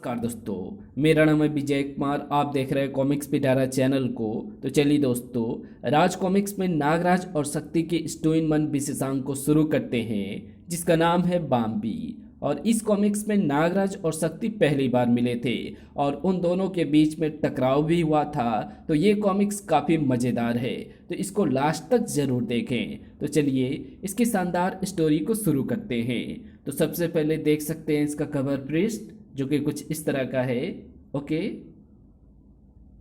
नमस्कार दोस्तों, मेरा नाम है विजय कुमार। आप देख रहे हैं कॉमिक्स पिटारा चैनल को। तो चलिए दोस्तों, राज कॉमिक्स में नागराज और शक्ति के स्टोइनमन विशेषांक को शुरू करते हैं, जिसका नाम है बाम्बी। और इस कॉमिक्स में नागराज और शक्ति पहली बार मिले थे और उन दोनों के बीच में टकराव भी हुआ था। तो ये कॉमिक्स काफ़ी मज़ेदार है, तो इसको लास्ट तक ज़रूर देखें। तो चलिए इसकी शानदार स्टोरी को शुरू करते हैं। तो सबसे पहले देख सकते हैं इसका कवर पृष्ठ, जो कि कुछ इस तरह का है। ओके,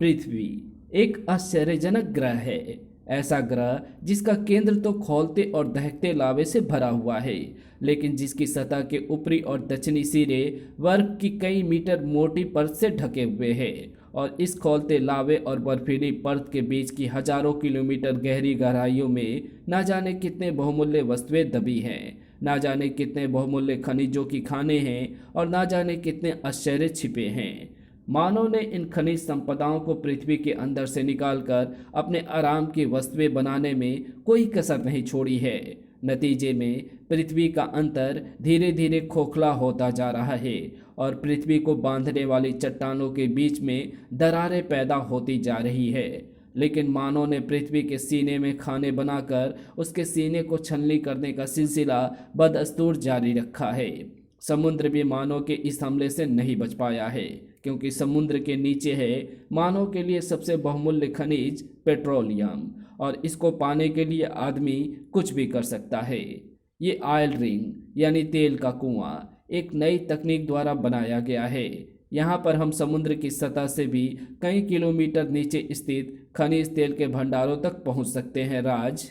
पृथ्वी एक आश्चर्यजनक ग्रह है, ऐसा ग्रह जिसका केंद्र तो खौलते और दहकते लावे से भरा हुआ है, लेकिन जिसकी सतह के ऊपरी और दक्षिणी सिरे बर्फ की कई मीटर मोटी परत से ढके हुए हैं। और इस खौलते लावे और बर्फीली परत के बीच की हजारों किलोमीटर गहरी गहराइयों में ना जाने कितने बहुमूल्य वस्तुएं दबी हैं, ना जाने कितने बहुमूल्य खनिजों की खानें हैं और ना जाने कितने आश्चर्य छिपे हैं। मानव ने इन खनिज संपदाओं को पृथ्वी के अंदर से निकालकर अपने आराम की वस्तुएं बनाने में कोई कसर नहीं छोड़ी है। नतीजे में पृथ्वी का अंतर धीरे धीरे खोखला होता जा रहा है और पृथ्वी को बांधने वाली चट्टानों के बीच में दरारें पैदा होती जा रही है। लेकिन मानव ने पृथ्वी के सीने में खाने बनाकर उसके सीने को छलनी करने का सिलसिला बदस्तूर जारी रखा है। समुद्र भी मानव के इस हमले से नहीं बच पाया है, क्योंकि समुद्र के नीचे है मानव के लिए सबसे बहुमूल्य खनिज पेट्रोलियम, और इसको पाने के लिए आदमी कुछ भी कर सकता है। ये ऑयल रिंग यानी तेल का कुआं एक नई तकनीक द्वारा बनाया गया है। यहाँ पर हम समुद्र की सतह से भी कई किलोमीटर नीचे स्थित खनिज तेल के भंडारों तक पहुँच सकते हैं। राज,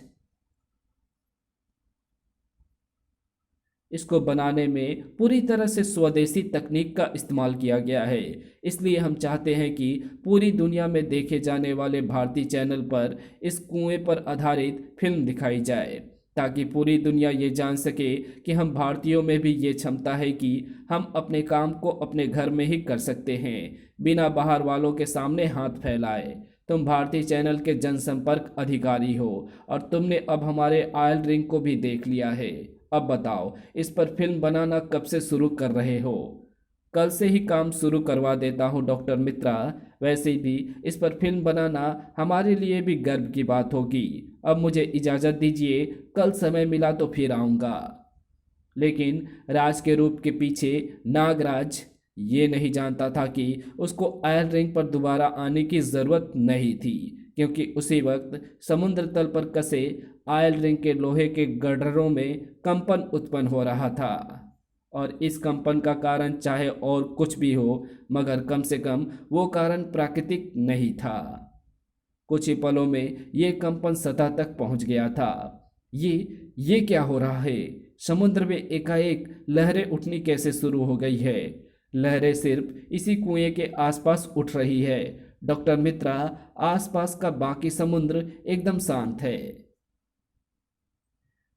इसको बनाने में पूरी तरह से स्वदेशी तकनीक का इस्तेमाल किया गया है। इसलिए हम चाहते हैं कि पूरी दुनिया में देखे जाने वाले भारतीय चैनल पर इस कुएं पर आधारित फिल्म दिखाई जाए, ताकि पूरी दुनिया ये जान सके कि हम भारतीयों में भी ये क्षमता है कि हम अपने काम को अपने घर में ही कर सकते हैं, बिना बाहर वालों के सामने हाथ फैलाए। तुम भारतीय चैनल के जनसंपर्क अधिकारी हो और तुमने अब हमारे ऑयल रिंग को भी देख लिया है। अब बताओ, इस पर फिल्म बनाना कब से शुरू कर रहे हो? कल से ही काम शुरू करवा देता हूँ डॉक्टर मित्रा। वैसे भी इस पर फिल्म बनाना हमारे लिए भी गर्व की बात होगी। अब मुझे इजाज़त दीजिए, कल समय मिला तो फिर आऊँगा। लेकिन राज के रूप के पीछे नागराज ये नहीं जानता था कि उसको ऑयल रिंग पर दोबारा आने की ज़रूरत नहीं थी, क्योंकि उसी वक्त समुद्र तल पर कसे ऑयल रिंग के लोहे के गर्डरों में कंपन उत्पन्न हो रहा था। और इस कंपन का कारण चाहे और कुछ भी हो, मगर कम से कम वो कारण प्राकृतिक नहीं था। कुछ ही पलों में ये कंपन सतह तक पहुंच गया था। ये क्या हो रहा है? समुद्र में एकाएक लहरें उठनी कैसे शुरू हो गई है? लहरें सिर्फ इसी कुएं के आसपास उठ रही है डॉक्टर मित्रा। आसपास का बाकी समुद्र एकदम शांत है।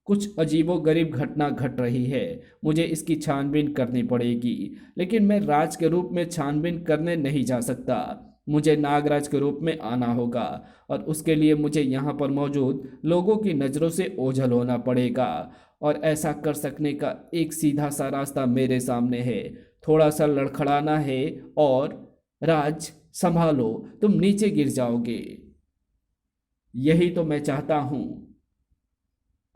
कुछ अजीबोगरीब घटना घट रही है। मुझे इसकी छानबीन करनी पड़ेगी, लेकिन मैं राज के रूप में छानबीन करने नहीं जा सकता। मुझे नागराज के रूप में आना होगा और उसके लिए मुझे यहाँ पर मौजूद लोगों की नज़रों से ओझल होना पड़ेगा। और ऐसा कर सकने का एक सीधा सा रास्ता मेरे सामने है। थोड़ा सा लड़खड़ाना है और राज संभालो, तुम नीचे गिर जाओगे। यही तो मैं चाहता हूँ,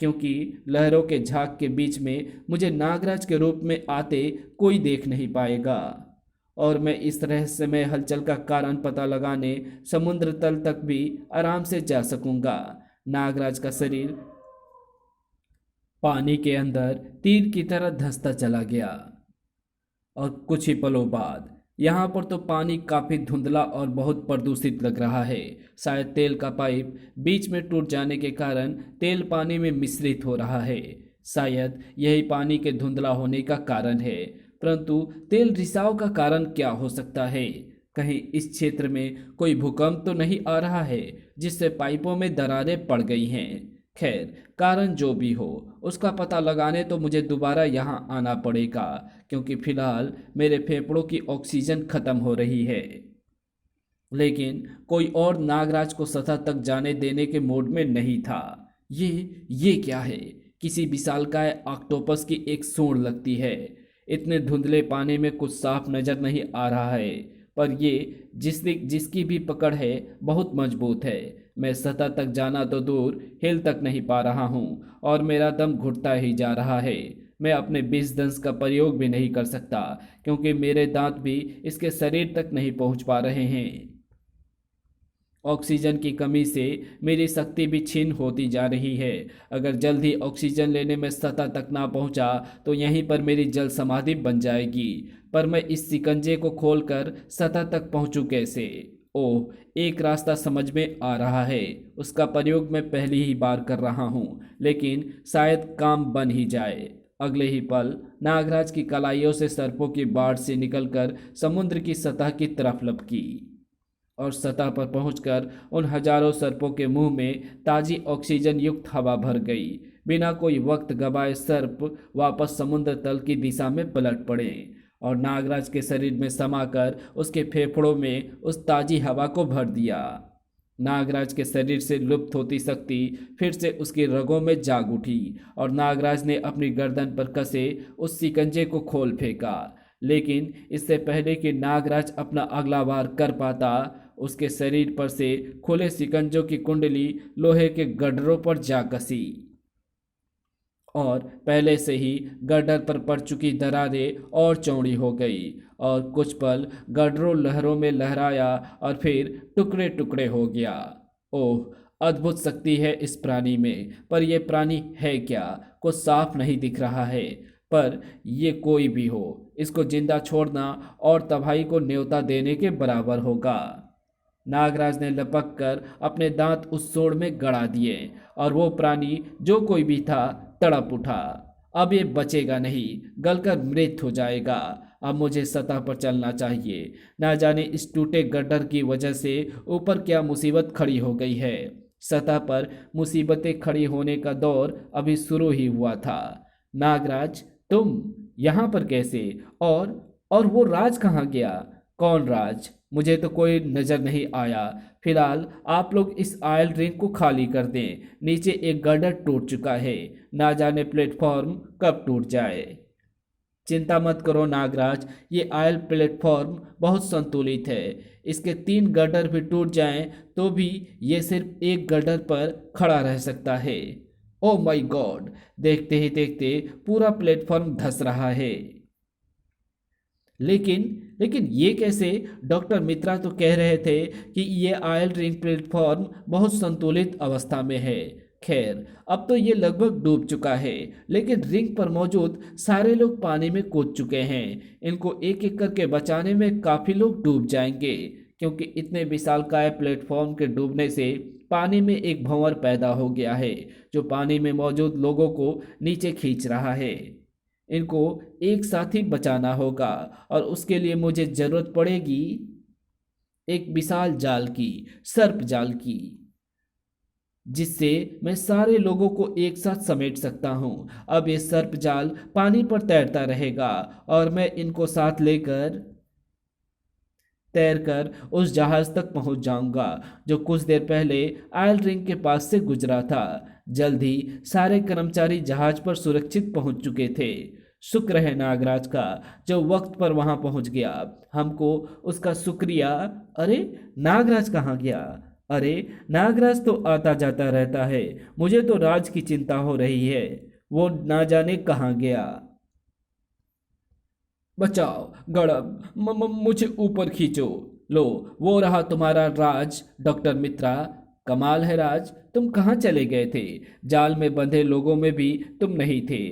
क्योंकि लहरों के झाग के बीच में मुझे नागराज के रूप में आते कोई देख नहीं पाएगा और मैं इस रहस्यमय हलचल का कारण पता लगाने समुद्र तल तक भी आराम से जा सकूंगा। नागराज का शरीर पानी के अंदर तीर की तरह धंसता चला गया और कुछ ही पलों बाद यहाँ पर तो पानी काफ़ी धुंधला और बहुत प्रदूषित लग रहा है। शायद तेल का पाइप बीच में टूट जाने के कारण तेल पानी में मिश्रित हो रहा है। शायद यही पानी के धुंधला होने का कारण है। परंतु तेल रिसाव का कारण क्या हो सकता है? कहीं इस क्षेत्र में कोई भूकंप तो नहीं आ रहा है जिससे पाइपों में दरारें पड़ गई हैं? खैर, कारण जो भी हो, उसका पता लगाने तो मुझे दोबारा यहाँ आना पड़ेगा, क्योंकि फिलहाल मेरे फेफड़ों की ऑक्सीजन खत्म हो रही है। लेकिन कोई और नागराज को सतह तक जाने देने के मूड में नहीं था। ये क्या है? किसी विशालकाय ऑक्टोपस की एक सूंड लगती है। इतने धुंधले पानी में कुछ साफ नजर नहीं आ रहा है, पर ये जिसकी भी पकड़ है बहुत मजबूत है। मैं सतह तक जाना तो दूर, हिल तक नहीं पा रहा हूँ और मेरा दम घुटता ही जा रहा है। मैं अपने विष दंश का प्रयोग भी नहीं कर सकता क्योंकि मेरे दांत भी इसके शरीर तक नहीं पहुंच पा रहे हैं। ऑक्सीजन की कमी से मेरी शक्ति भी क्षीण होती जा रही है। अगर जल्द ही ऑक्सीजन लेने में सतह तक ना पहुंचा तो यहीं पर मेरी जल समाधि बन जाएगी। पर मैं इस शिकंजे को खोलकर सतह तक पहुंचूं कैसे? ओह, एक रास्ता समझ में आ रहा है। उसका प्रयोग मैं पहली ही बार कर रहा हूं, लेकिन शायद काम बन ही जाए। अगले ही पल नागराज की कलाइयों से सर्पों की बाढ़ से निकलकर समुद्र की सतह की तरफ लपकी और सतह पर पहुंचकर उन हजारों सर्पों के मुंह में ताजी ऑक्सीजन युक्त हवा भर गई। बिना कोई वक्त गवाए सर्प वापस समुद्र तल की दिशा में पलट पड़े और नागराज के शरीर में समाकर उसके फेफड़ों में उस ताजी हवा को भर दिया। नागराज के शरीर से लुप्त होती शक्ति फिर से उसकी रगों में जाग उठी और नागराज ने अपनी गर्दन पर कसे उस शिकंजे को खोल फेंका। लेकिन इससे पहले कि नागराज अपना अगला वार कर पाता, उसके शरीर पर से खुले शिकंजों की कुंडली लोहे के गड्ढरों पर जा कसी और पहले से ही गर्डर पर पड़ चुकी दरारें और चौड़ी हो गई और कुछ पल गर्डरों लहरों में लहराया और फिर टुकड़े टुकड़े हो गया। ओह, अद्भुत शक्ति है इस प्राणी में, पर यह प्राणी है क्या? कुछ साफ नहीं दिख रहा है, पर यह कोई भी हो, इसको जिंदा छोड़ना और तबाही को न्योता देने के बराबर होगा। नागराज ने लपक कर अपने दांत उस सोड़ में गड़ा दिए और वो प्राणी जो कोई भी था तड़प उठा। अब ये बचेगा नहीं, गलकर मृत हो जाएगा। अब मुझे सतह पर चलना चाहिए। ना जाने इस टूटे गड्ढर की वजह से ऊपर क्या मुसीबत खड़ी हो गई है। सतह पर मुसीबतें खड़ी होने का दौर अभी शुरू ही हुआ था। नागराज, तुम यहाँ पर कैसे? और वो राज कहाँ गया? कौन राज? मुझे तो कोई नजर नहीं आया। फिलहाल आप लोग इस आयल रिंग को खाली कर दें। नीचे एक गर्डर टूट चुका है, ना जाने प्लेटफॉर्म कब टूट जाए। चिंता मत करो नागराज, ये आयल प्लेटफॉर्म बहुत संतुलित है। इसके 3 गर्डर भी टूट जाएं तो भी ये सिर्फ एक गर्डर पर खड़ा रह सकता है। ओ माय गॉड, देखते ही देखते पूरा प्लेटफॉर्म धंस रहा है। लेकिन ये कैसे? डॉक्टर मित्रा तो कह रहे थे कि ये आयल रिंग प्लेटफॉर्म बहुत संतुलित अवस्था में है। खैर, अब तो ये लगभग डूब चुका है, लेकिन रिंग पर मौजूद सारे लोग पानी में कूद चुके हैं। इनको एक एक करके बचाने में काफ़ी लोग डूब जाएंगे, क्योंकि इतने विशालकाय प्लेटफॉर्म के डूबने से पानी में एक भंवर पैदा हो गया है जो पानी में मौजूद लोगों को नीचे खींच रहा है। इनको एक साथ ही बचाना होगा और उसके लिए मुझे जरूरत पड़ेगी एक विशाल जाल की, सर्प जाल की, जिससे मैं सारे लोगों को एक साथ समेट सकता हूं। अब ये सर्प जाल पानी पर तैरता रहेगा और मैं इनको साथ लेकर तैरकर उस जहाज तक पहुंच जाऊंगा जो कुछ देर पहले आयल रिंग के पास से गुजरा था। जल्द ही सारे कर्मचारी जहाज पर सुरक्षित पहुंच चुके थे। शुक्र है नागराज का जो वक्त पर वहां पहुंच गया। हमको उसका शुक्रिया। अरे, नागराज कहाँ गया? अरे, नागराज तो आता जाता रहता है। मुझे तो राज की चिंता हो रही है, वो ना जाने कहाँ गया। बचाओ गड़ब, मुझे ऊपर खींचो। लो, वो रहा तुम्हारा राज। डॉक्टर मित्रा, कमाल है राज, तुम कहाँ चले गए थे? जाल में बंधे लोगों में भी तुम नहीं थे।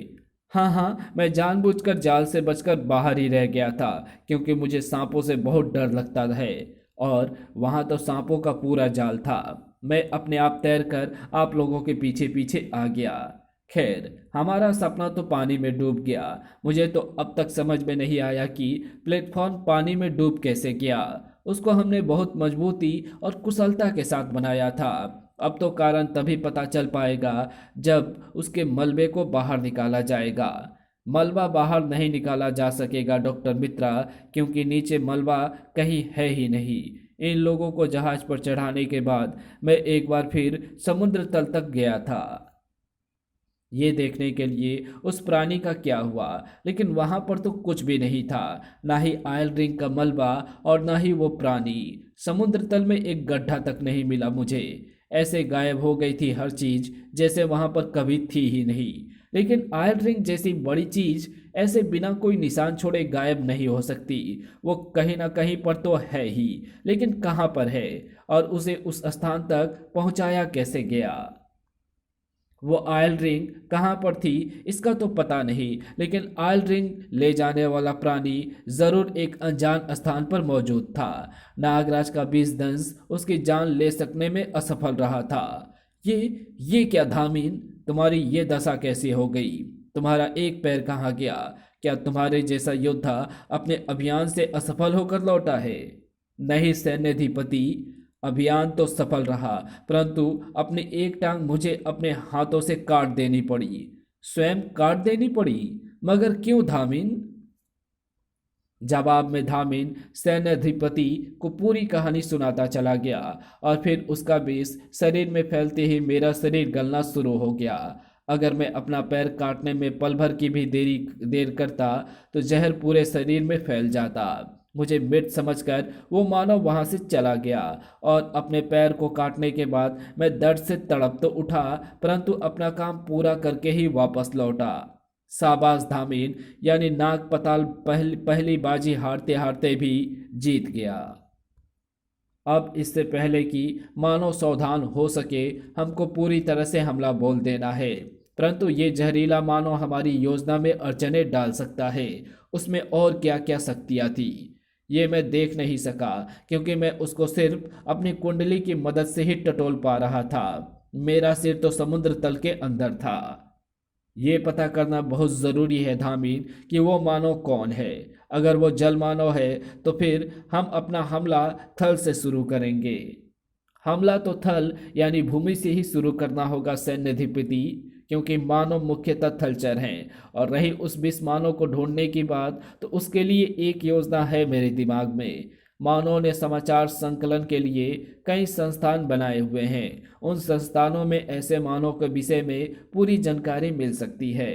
हाँ हाँ, मैं जानबूझकर जाल से बचकर बाहर ही रह गया था, क्योंकि मुझे सांपों से बहुत डर लगता है और वहाँ तो सांपों का पूरा जाल था। मैं अपने आप तैरकर आप लोगों के पीछे पीछे आ गया। खैर, हमारा सपना तो पानी में डूब गया। मुझे तो अब तक समझ में नहीं आया कि प्लेटफॉर्म पानी में डूब कैसे गया। उसको हमने बहुत मजबूती और कुशलता के साथ बनाया था। अब तो कारण तभी पता चल पाएगा जब उसके मलबे को बाहर निकाला जाएगा। मलबा बाहर नहीं निकाला जा सकेगा डॉक्टर मित्रा, क्योंकि नीचे मलबा कहीं है ही नहीं। इन लोगों को जहाज पर चढ़ाने के बाद मैं एक बार फिर समुद्र तल तक गया था। ये देखने के लिए उस प्राणी का क्या हुआ, लेकिन वहां पर तो कुछ भी नहीं था, ना ही ऑयल रिंग का मलबा और ना ही वो प्राणी। समुद्र तल में एक गड्ढा तक नहीं मिला मुझे। ऐसे गायब हो गई थी हर चीज जैसे वहां पर कभी थी ही नहीं। लेकिन ऑयल रिंग जैसी बड़ी चीज ऐसे बिना कोई निशान छोड़े गायब नहीं हो सकती। वो कहीं ना कहीं पर तो है ही, लेकिन कहाँ पर है और उसे उस स्थान तक पहुंचाया कैसे गया? वो ऑयल रिंग कहाँ पर थी इसका तो पता नहीं, लेकिन ऑयल रिंग ले जाने वाला प्राणी जरूर एक अनजान स्थान पर मौजूद था। नागराज का बीज दंश उसकी जान ले सकने में असफल रहा था। ये ये क्या धामीन, तुम्हारी ये दशा कैसे हो गई? तुम्हारा एक पैर कहाँ गया? क्या तुम्हारे जैसा योद्धा अपने अभियान से असफल होकर लौटा है? नहीं सैन्याधिपति, अभियान तो सफल रहा, परंतु अपनी एक टांग मुझे अपने हाथों से काट देनी पड़ी। स्वयं काट देनी पड़ी? मगर क्यों धामिन? जवाब में धामिन सैन्याधिपति को पूरी कहानी सुनाता चला गया और फिर उसका विष शरीर में फैलते ही मेरा शरीर गलना शुरू हो गया। अगर मैं अपना पैर काटने में पल भर की भी देर करता तो जहर पूरे शरीर में फैल जाता। मुझे मृत समझकर वो मानव वहां से चला गया और अपने पैर को काटने के बाद मैं दर्द से तड़प तो उठा, परंतु अपना काम पूरा करके ही वापस लौटा। शाबाश धामीन, यानी नाग पताल पहली बाजी हारते हारते भी जीत गया। अब इससे पहले कि मानव सावधान हो सके, हमको पूरी तरह से हमला बोल देना है, परंतु ये जहरीला मानव हमारी योजना में अड़चने डाल सकता है। उसमें और क्या क्या शक्तियाँ थी ये मैं देख नहीं सका, क्योंकि मैं उसको सिर्फ अपनी कुंडली की मदद से ही टटोल पा रहा था। मेरा सिर तो समुद्र तल के अंदर था। ये पता करना बहुत ज़रूरी है धामीन कि वो मानव कौन है। अगर वो जल मानव है तो फिर हम अपना हमला थल से शुरू करेंगे। हमला तो थल यानी भूमि से ही शुरू करना होगा सैन्याधिपति, क्योंकि मानव मुख्यतः थलचर हैं। और रही उस विष मानव को ढूंढने की बात, तो उसके लिए एक योजना है मेरे दिमाग में। मानव ने समाचार संकलन के लिए कई संस्थान बनाए हुए हैं। उन संस्थानों में ऐसे मानव के विषय में पूरी जानकारी मिल सकती है।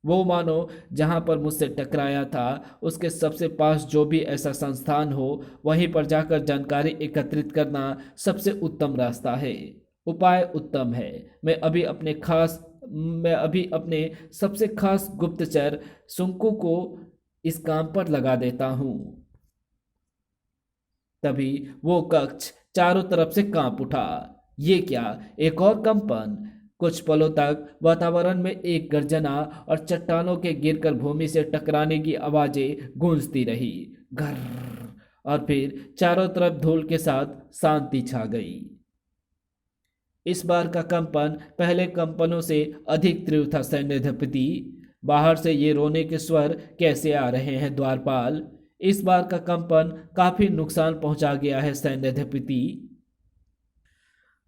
वो मानव जहाँ पर मुझसे टकराया था उसके सबसे पास जो भी ऐसा संस्थान हो, वहीं पर जाकर जानकारी एकत्रित करना सबसे उत्तम रास्ता है। उपाय उत्तम है। मैं अभी अपने सबसे खास गुप्तचर सुंकू को इस काम पर लगा देता हूँ। तभी वो कक्ष चारों तरफ से कांप उठा। ये क्या, एक और कंपन? कुछ पलों तक वातावरण में एक गर्जना और चट्टानों के गिरकर भूमि से टकराने की आवाजें गूंजती रही। घर। और फिर चारों तरफ धूल के साथ शांति छा गई। इस बार का कंपन पहले कंपनों से अधिक तीव्र था सैन्याधिपति। बाहर से ये रोने के स्वर कैसे आ रहे हैं द्वारपाल? इस बार का कंपन काफी नुकसान पहुंचा गया है सैन्याधिपति।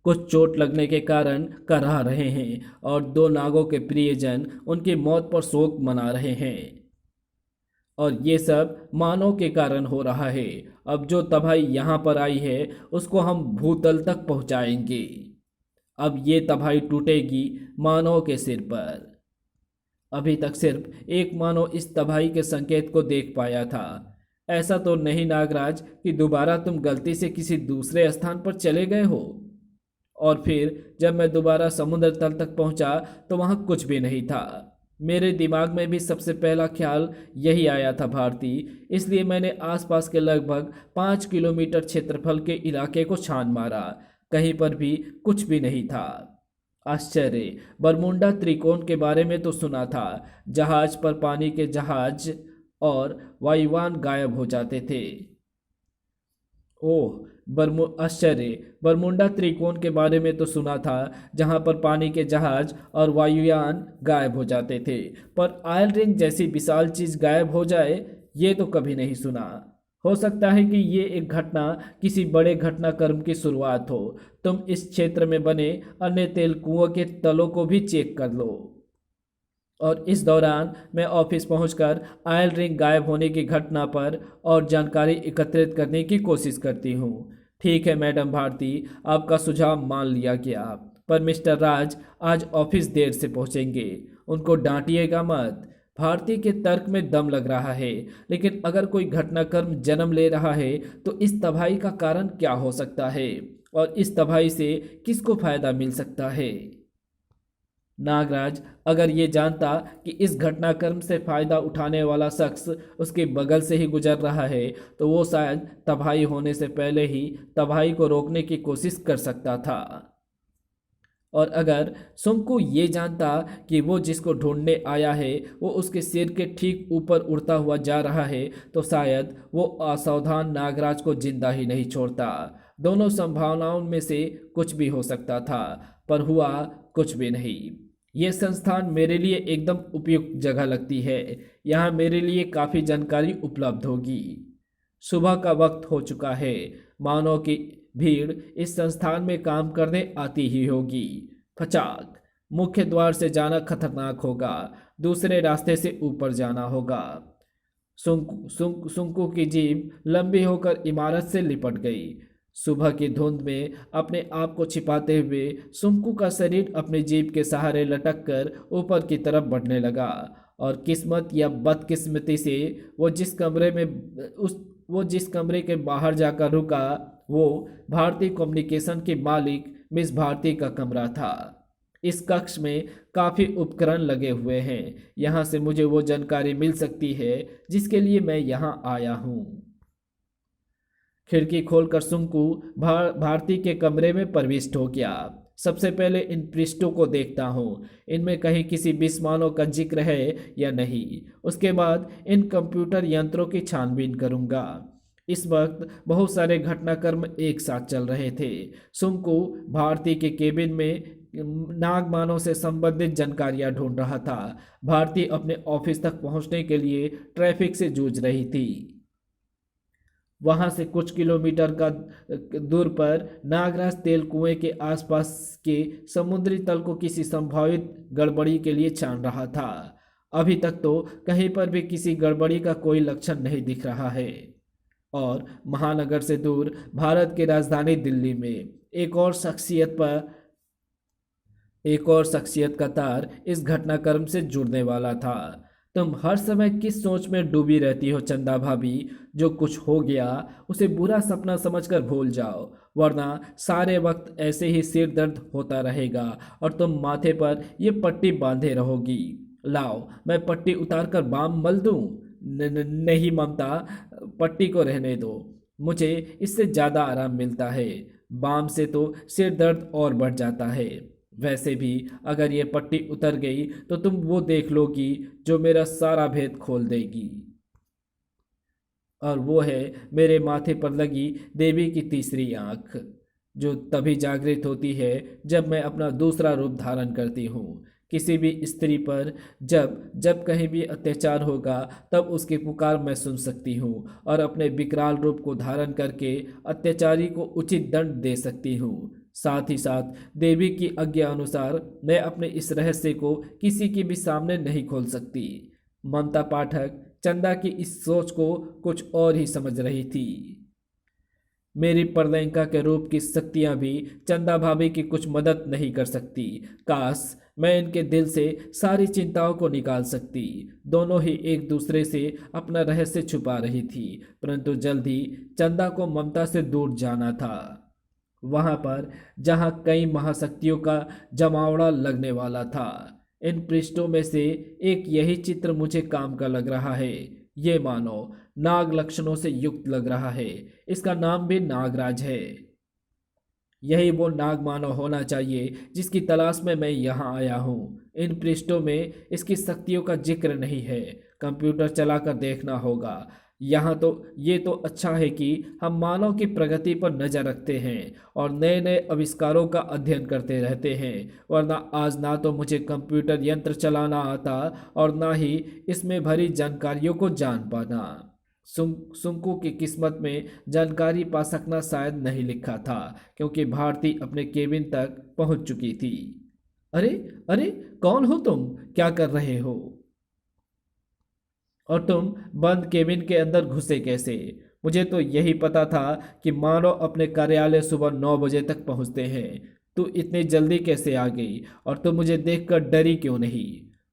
कुछ चोट लगने के कारण कराह रहे हैं और 2 नागों के प्रियजन उनकी मौत पर शोक मना रहे हैं। और ये सब मानव के कारण हो रहा है। अब जो तबाही यहाँ पर आई है उसको हम भूतल तक पहुँचाएंगे। अब ये तबाही टूटेगी मानव के सिर पर। अभी तक सिर्फ एक मानव इस तबाही के संकेत को देख पाया था। ऐसा तो नहीं नागराज कि दोबारा तुम गलती से किसी दूसरे स्थान पर चले गए हो? और फिर जब मैं दोबारा समुद्र तल तक पहुंचा तो वहां कुछ भी नहीं था। मेरे दिमाग में भी सबसे पहला ख्याल यही आया था भारती, इसलिए मैंने आसपास के लगभग 5 किलोमीटर क्षेत्रफल के इलाके को छान मारा। कहीं पर भी कुछ भी नहीं था। आश्चर्य, बरमुंडा त्रिकोण के बारे में तो सुना था। जहाज पर पानी के जहाज और वायुयान गायब हो जाते थे। आश्चर्य, बरमुंडा त्रिकोण के बारे में तो सुना था जहां पर पानी के जहाज और वायुयान गायब हो जाते थे, पर ऑयल रिंग जैसी विशाल चीज गायब हो जाए ये तो कभी नहीं सुना। हो सकता है कि ये एक घटना किसी बड़े घटनाक्रम की शुरुआत हो। तुम इस क्षेत्र में बने अन्य तेल कुओं के तलों को भी चेक कर लो। और इस दौरान मैं ऑफिस पहुंचकर ऑयल रिंग गायब होने की घटना पर और जानकारी एकत्रित करने की कोशिश करती हूँ। ठीक है मैडम भारती, आपका सुझाव मान लिया गया। पर मिस्टर राज आज ऑफिस देर से पहुंचेंगे, उनको डांटिएगा मत। भारती के तर्क में दम लग रहा है, लेकिन अगर कोई घटनाक्रम जन्म ले रहा है तो इस तबाही का कारण क्या हो सकता है, और इस तबाही से किसको फायदा मिल सकता है? नागराज अगर ये जानता कि इस घटनाक्रम से फायदा उठाने वाला शख्स उसके बगल से ही गुजर रहा है तो वो शायद तबाही होने से पहले ही तबाही को रोकने की कोशिश कर सकता था। और अगर सुंकू ये जानता कि वो जिसको ढूंढने आया है वो उसके सिर के ठीक ऊपर उड़ता हुआ जा रहा है तो शायद वो असावधान नागराज को जिंदा ही नहीं छोड़ता। दोनों संभावनाओं में से कुछ भी हो सकता था, पर हुआ कुछ भी नहीं। ये संस्थान मेरे लिए एकदम उपयुक्त जगह लगती है। यहाँ मेरे लिए काफ़ी जानकारी उपलब्ध होगी। सुबह का वक्त हो चुका है, मानव की भीड़ इस संस्थान में काम करने आती ही होगी। फचाक, मुख्य द्वार से जाना खतरनाक होगा, दूसरे रास्ते से ऊपर जाना होगा। सुंकू की जीभ लंबी होकर इमारत से लिपट गई। सुबह की धुंध में अपने आप को छिपाते हुए सुंकू का शरीर अपनी जीभ के सहारे लटक कर ऊपर की तरफ बढ़ने लगा, और किस्मत या बदकिस्मती से वो जिस कमरे के बाहर जाकर रुका वो भारतीय कम्युनिकेशन के मालिक मिस भारती का कमरा था। इस कक्ष में काफ़ी उपकरण लगे हुए हैं। यहाँ से मुझे वो जानकारी मिल सकती है जिसके लिए मैं यहाँ आया हूँ। खिड़की खोलकर सुंकू भारती के कमरे में प्रविष्ट हो गया। सबसे पहले इन पृष्ठों को देखता हूँ, इनमें कहीं किसी विस्मानों का जिक्र है या नहीं। उसके बाद इन कंप्यूटर यंत्रों की छानबीन करूँगा। इस वक्त बहुत सारे घटनाक्रम एक साथ चल रहे थे। सुंकू भारती के केबिन में नागमानव से संबंधित जानकारियां ढूंढ रहा था। भारती अपने ऑफिस तक पहुंचने के लिए ट्रैफिक से जूझ रही थी। वहां से कुछ किलोमीटर का दूर पर नागराज तेल कुएं के आसपास के समुद्री तल को किसी संभावित गड़बड़ी के लिए छान रहा था। अभी तक तो कहीं पर भी किसी गड़बड़ी का कोई लक्षण नहीं दिख रहा है। और महानगर से दूर भारत की राजधानी दिल्ली में एक और शख्सियत का तार इस घटनाक्रम से जुड़ने वाला था। तुम हर समय किस सोच में डूबी रहती हो चंदा भाभी? जो कुछ हो गया उसे बुरा सपना समझकर भूल जाओ, वरना सारे वक्त ऐसे ही सिर दर्द होता रहेगा और तुम माथे पर ये पट्टी बांधे रहोगी। लाओ मैं पट्टी उतार कर बाम मल दूं? नहीं ममता, पट्टी को रहने दो, मुझे इससे ज़्यादा आराम मिलता है। बाम से तो सिर दर्द और बढ़ जाता है। वैसे भी अगर ये पट्टी उतर गई तो तुम वो देख लोगी जो मेरा सारा भेद खोल देगी, और वो है मेरे माथे पर लगी देवी की तीसरी आंख, जो तभी जागृत होती है जब मैं अपना दूसरा रूप धारण करती हूँ। किसी भी स्त्री पर जब जब कहीं भी अत्याचार होगा तब उसकी पुकार मैं सुन सकती हूँ और अपने विकराल रूप को धारण करके अत्याचारी को उचित दंड दे सकती हूँ। साथ ही साथ देवी की आज्ञा अनुसार मैं अपने इस रहस्य को किसी के भी सामने नहीं खोल सकती। ममता पाठक चंदा की इस सोच को कुछ और ही समझ रही थी। मेरी परलैंका के रूप की शक्तियां भी चंदा भाभी की कुछ मदद नहीं कर सकती। काश मैं इनके दिल से सारी चिंताओं को निकाल सकती। दोनों ही एक दूसरे से अपना रहस्य छुपा रही थी, परंतु जल्द ही चंदा को ममता से दूर जाना था, वहां पर जहां कई महाशक्तियों का जमावड़ा लगने वाला था। इन पृष्ठों में से एक यही चित्र मुझे काम का लग रहा है। ये मानो नाग लक्षणों से युक्त लग रहा है। इसका नाम भी नागराज है। यही वो नाग मानव होना चाहिए जिसकी तलाश में मैं यहाँ आया हूँ। इन पृष्ठों में इसकी शक्तियों का जिक्र नहीं है। कंप्यूटर चलाकर देखना होगा। यहाँ तो ये तो अच्छा है कि हम मानव की प्रगति पर नज़र रखते हैं और नए नए आविष्कारों का अध्ययन करते रहते हैं, वरना आज ना तो मुझे कंप्यूटर यंत्र चलाना आता और ना ही इसमें भरी जानकारियों को जान पाना। सुंकू की किस्मत में जानकारी पा सकना शायद नहीं लिखा था, क्योंकि भारती अपने केबिन तक पहुंच चुकी थी। अरे अरे, कौन हो तुम? क्या कर रहे हो? और तुम बंद केबिन के अंदर घुसे कैसे? मुझे तो यही पता था कि मानव अपने कार्यालय सुबह 9 बजे तक पहुंचते हैं। तू इतनी जल्दी कैसे आ गई और तुम मुझे देखकर डरी क्यों नहीं?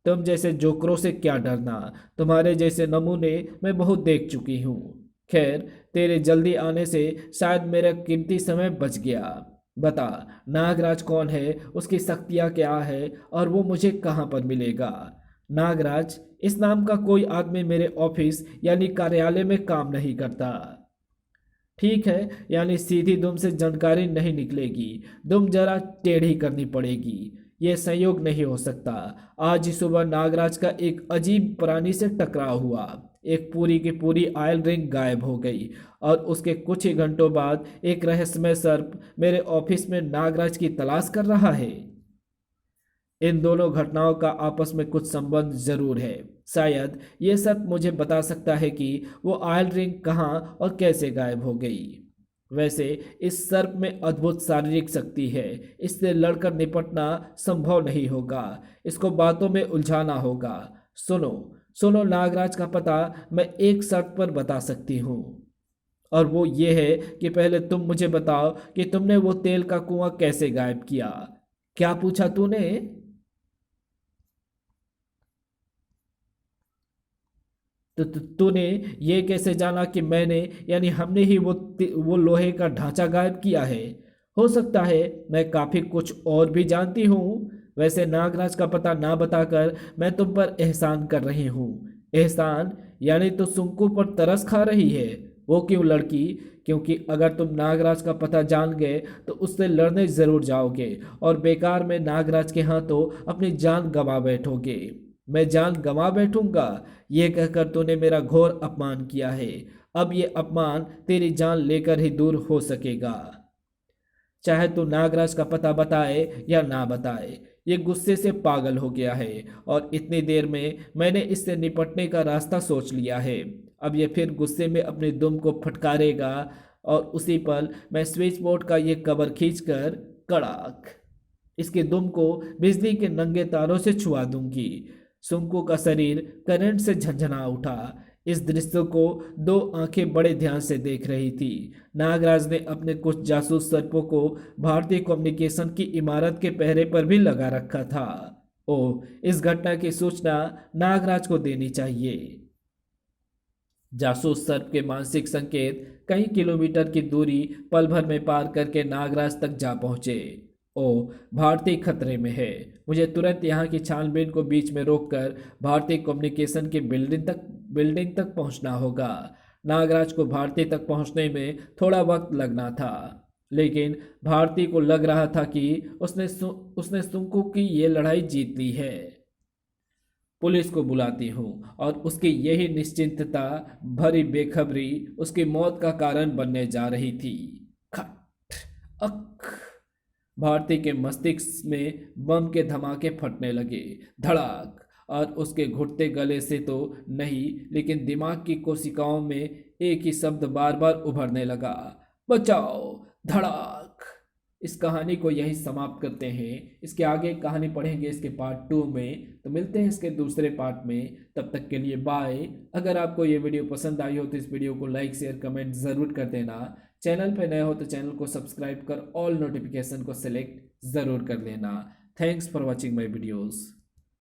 तुम जैसे जोकरों से क्या डरना, तुम्हारे जैसे नमूने मैं बहुत देख चुकी हूँ। खैर, तेरे जल्दी आने से शायद मेरा कीमती समय बच गया। बता, नागराज कौन है, उसकी शक्तियाँ क्या है और वो मुझे कहाँ पर मिलेगा? नागराज, इस नाम का कोई आदमी मेरे ऑफिस यानी कार्यालय में काम नहीं करता। ठीक है, यानी सीधी दुम से जानकारी नहीं निकलेगी, दुम जरा टेढ़ी करनी पड़ेगी। ये संयोग नहीं हो सकता। आज ही सुबह नागराज का एक अजीब प्राणी से टकराव हुआ। एक पूरी की पूरी आयल रिंग गायब हो गई और उसके कुछ ही घंटों बाद एक रहस्यमय सर्प मेरे ऑफिस में नागराज की तलाश कर रहा है। इन दोनों घटनाओं का आपस में कुछ संबंध जरूर है। शायद ये सब मुझे बता सकता है कि वो आयल रिंग कहाँ और कैसे गायब हो गई। वैसे इस सर्प में अद्भुत शारीरिक शक्ति है, इससे लड़कर निपटना संभव नहीं होगा। इसको बातों में उलझाना होगा। सुनो सुनो, नागराज का पता मैं एक शर्त पर बता सकती हूँ, और वो ये है कि पहले तुम मुझे बताओ कि तुमने वो तेल का कुआं कैसे गायब किया। क्या पूछा तूने? तो तूने ये कैसे जाना कि मैंने यानी हमने ही वो लोहे का ढांचा गायब किया है? हो सकता है मैं काफी कुछ और भी जानती हूँ। वैसे नागराज का पता ना बताकर मैं तुम पर एहसान कर रही हूँ। एहसान? यानी तो सुंकू पर तरस खा रही है? वो क्यों लड़की? क्योंकि अगर तुम नागराज का पता जान गए तो उससे लड़ने जरूर जाओगे और बेकार में नागराज के हाथों अपनी जान गंवा बैठोगे। मैं जान गंवा बैठूंगा? ये कहकर तूने मेरा घोर अपमान किया है। अब ये अपमान तेरी जान लेकर ही दूर हो सकेगा। चाहे तू नागराज का पता बताए या ना बताए, ये गुस्से से पागल हो गया है और इतनी देर में मैंने इससे निपटने का रास्ता सोच लिया है। अब ये फिर गुस्से में अपनी दुम को फटकारेगा और उसी पल मैं स्विच बोर्ड का ये कवर खींचकर कड़ाक इसके दुम को बिजली के नंगे तारों से छुआ दूंगी। सुंकू का शरीर करंट से झंझना उठा। इस दृश्य को दो आंखें बड़े ध्यान से देख रही थी। नागराज ने अपने कुछ जासूस सर्पों को भारतीय कम्युनिकेशन की इमारत के पहरे पर भी लगा रखा था। ओह, इस घटना की सूचना नागराज को देनी चाहिए। जासूस सर्प के मानसिक संकेत कई किलोमीटर की दूरी पल भर में पार करके नागराज तक जा पहुंचे। ओ, भारतीय खतरे में है। मुझे तुरंत यहाँ की छानबीन को बीच में रोककर भारतीय कम्युनिकेशन की बिल्डिंग तक पहुँचना होगा। नागराज को भारतीय तक पहुँचने में थोड़ा वक्त लगना था, लेकिन भारती को लग रहा था कि उसने सुंकू की ये लड़ाई जीत ली है। पुलिस को बुलाती हूँ और उसकी यही निश्चिंतता भरी बेखबरी उसकी मौत का कारण बनने जा रही थी। खट अक भारती के मस्तिष्क में बम के धमाके फटने लगे। धड़ाक। और उसके घुटते गले से तो नहीं, लेकिन दिमाग की कोशिकाओं में एक ही शब्द बार बार उभरने लगा, बचाओ। धड़ाक। इस कहानी को यही समाप्त करते हैं। इसके आगे कहानी पढ़ेंगे इसके पार्ट 2 में, तो मिलते हैं इसके दूसरे पार्ट में। तब तक के लिए बाय। अगर आपको ये वीडियो पसंद आई हो तो इस वीडियो को लाइक शेयर कमेंट ज़रूर कर देना। चैनल पर नए हो तो चैनल को सब्सक्राइब कर ऑल नोटिफिकेशन को सिलेक्ट ज़रूर कर लेना। Thanks for watching my videos.